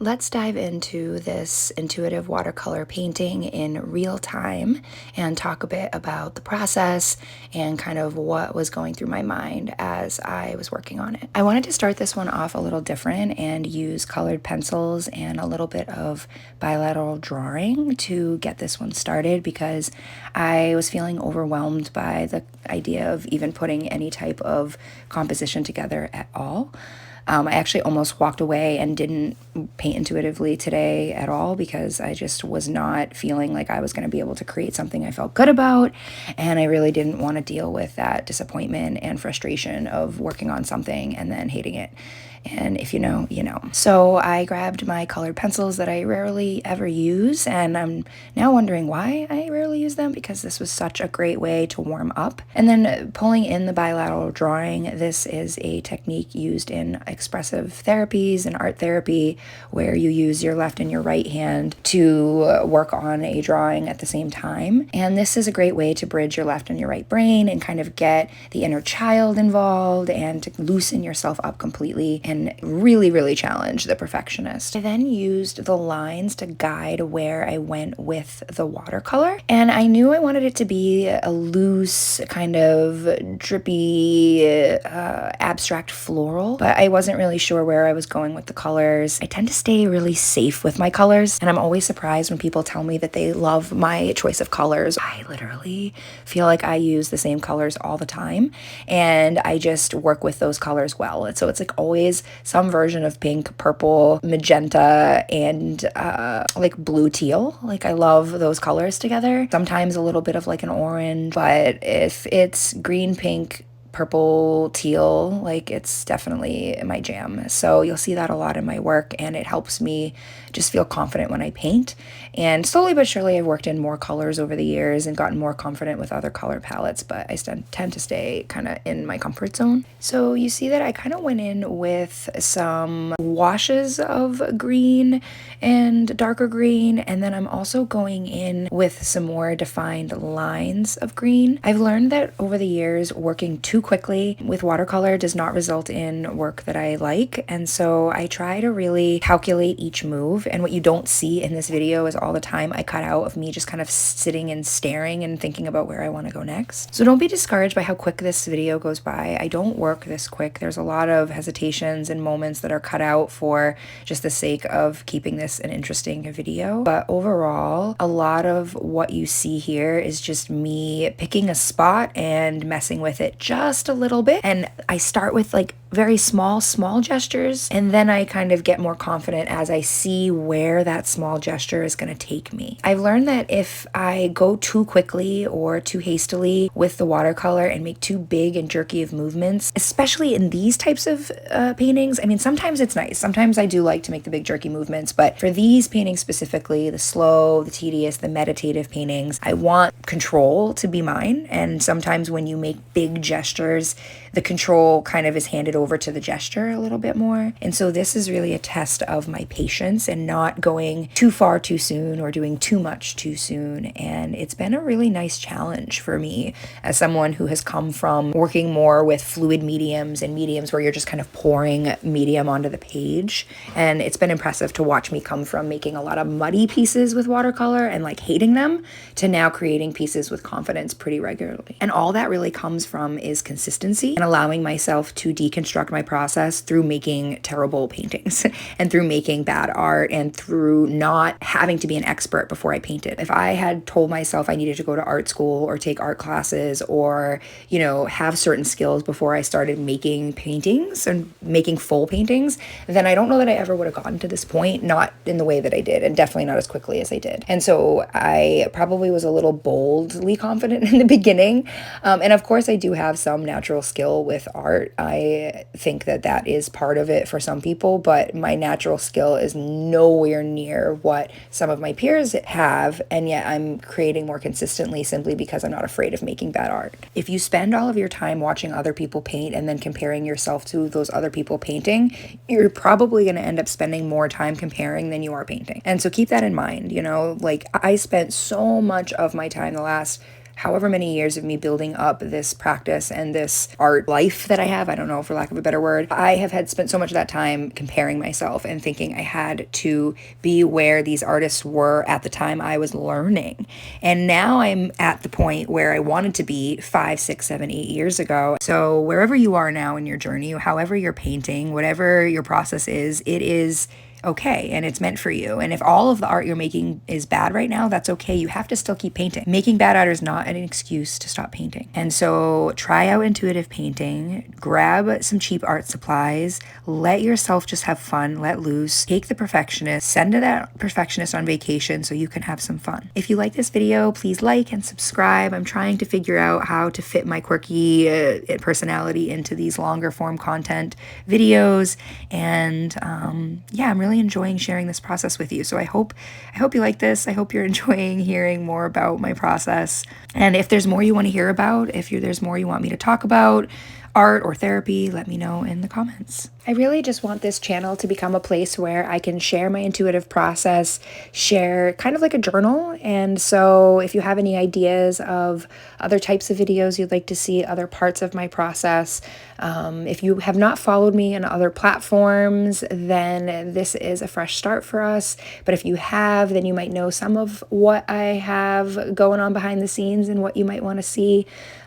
Let's dive into this intuitive watercolor painting in real time and talk a bit about the process and kind of what was going through my mind as I was working on it. I wanted to start this one off a little different and use colored pencils and a little bit of bilateral drawing to get this one started because I was feeling overwhelmed by the idea of even putting any type of composition together at all. I actually almost walked away and didn't paint intuitively today at all because I just was not feeling like I was going to be able to create something I felt good about. And I really didn't want to deal with that disappointment and frustration of working on something and then hating it. And if you know, you know. So I grabbed my colored pencils that I rarely ever use, and I'm now wondering why I rarely use them because this was such a great way to warm up. And then pulling in the bilateral drawing, this is a technique used in expressive therapies and art therapy where you use your left and your right hand to work on a drawing at the same time. And this is a great way to bridge your left and your right brain and kind of get the inner child involved and to loosen yourself up completely and really challenge the perfectionist. I then used the lines to guide where I went with the watercolor, and I knew I wanted it to be a loose, kind of drippy, abstract floral, but I wasn't really sure where I was going with the colors. I tend to stay really safe with my colors, and I'm always surprised when people tell me that they love my choice of colors. I literally feel like I use the same colors all the time, and I just work with those colors well. And so it's like always some version of pink, purple, magenta, and like blue teal. Like I love those colors together. Sometimes a little bit of like an orange, but if it's green, pink, purple, teal, like it's definitely my jam. So you'll see that a lot in my work, and it helps me just feel confident when I paint. And slowly but surely I've worked in more colors over the years and gotten more confident with other color palettes, but I tend to stay kind of in my comfort zone. So you see that I kind of went in with some washes of green and darker green, and then I'm also going in with some more defined lines of green. I've learned that over the years working too quickly with watercolor does not result in work that I like, and so I try to really calculate each move. And what you don't see in this video is all the time I cut out of me just kind of sitting and staring and thinking about where I want to go next. So don't be discouraged by how quick this video goes by. I don't work this quick. There's a lot of hesitations and moments that are cut out for just the sake of keeping this an interesting video. But overall, a lot of what you see here is just me picking a spot and messing with it just a little bit. And I start with like very small gestures, and then I kind of get more confident as I see where that small gesture is going to take me. I've learned that if I go too quickly or too hastily with the watercolor and make too big and jerky of movements, especially in these types of paintings, I mean, sometimes it's nice. Sometimes I do like to make the big jerky movements, but for these paintings specifically, the slow, the tedious, the meditative paintings, I want control to be mine. And sometimes when you make big gestures, the control kind of is handed over to the gesture a little bit more. And so this is really a test of my patience and not going too far too soon or doing too much too soon. And it's been a really nice challenge for me as someone who has come from working more with fluid mediums and mediums where you're just kind of pouring medium onto the page. And it's been impressive to watch me come from making a lot of muddy pieces with watercolor and like hating them to now creating pieces with confidence pretty regularly. And all that really comes from is consistency and allowing myself to deconstruct my process through making terrible paintings and through making bad art and through not having to be an expert before I painted. If I had told myself I needed to go to art school or take art classes or, you know, have certain skills before I started making paintings and making full paintings, then I don't know that I ever would have gotten to this point, not in the way that I did, and definitely not as quickly as I did. And so I probably was a little boldly confident in the beginning. And of course I do have some natural skill with art. I think that that is part of it for some people, but my natural skill is nowhere near what some of my peers have, and yet I'm creating more consistently simply because I'm not afraid of making bad art. If you spend all of your time watching other people paint and then comparing yourself to those other people painting, you're probably going to end up spending more time comparing than you are painting. And so keep that in mind, you know, like I spent so much of my time the last however many years of me building up this practice and this art life that I have, I don't know, for lack of a better word, I have had spent so much of that time comparing myself and thinking I had to be where these artists were at the time I was learning. And now I'm at the point where I wanted to be 5, 6, 7, 8 years ago. So wherever you are now in your journey, however you're painting, whatever your process is, it is okay and it's meant for you. And if all of the art you're making is bad right now, that's okay. You have to still keep painting. Making bad art is not an excuse to stop painting. And so try out intuitive painting, grab some cheap art supplies, let yourself just have fun, let loose, take the perfectionist, send that perfectionist on vacation so you can have some fun. If you like this video, please like and subscribe. I'm trying to figure out how to fit my quirky personality into these longer form content videos. And yeah, I'm really enjoying sharing this process with you. So I hope you like this. I hope you're enjoying hearing more about my process. And if there's more you want to hear about, if there's more you want me to talk about, art or therapy, let me know in the comments. I really just want this channel to become a place where I can share my intuitive process, share kind of like a journal. And so if you have any ideas of other types of videos you'd like to see, other parts of my process, if you have not followed me on other platforms, then this is a fresh start for us. But if you have, then you might know some of what I have going on behind the scenes and what you might want to see.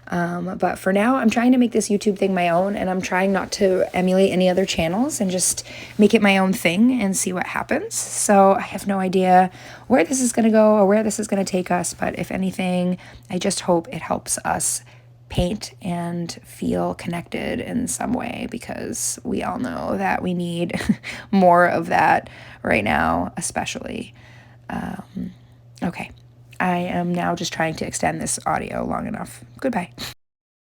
But for now, I'm trying to make this YouTube thing my own, and I'm trying not to emulate any other channels and just make it my own thing and see what happens. So I have no idea where this is going to go or where this is going to take us. But if anything, I just hope it helps us paint and feel connected in some way, because we all know that we need more of that right now, especially. Okay. I am now just trying to extend this audio long enough. Goodbye.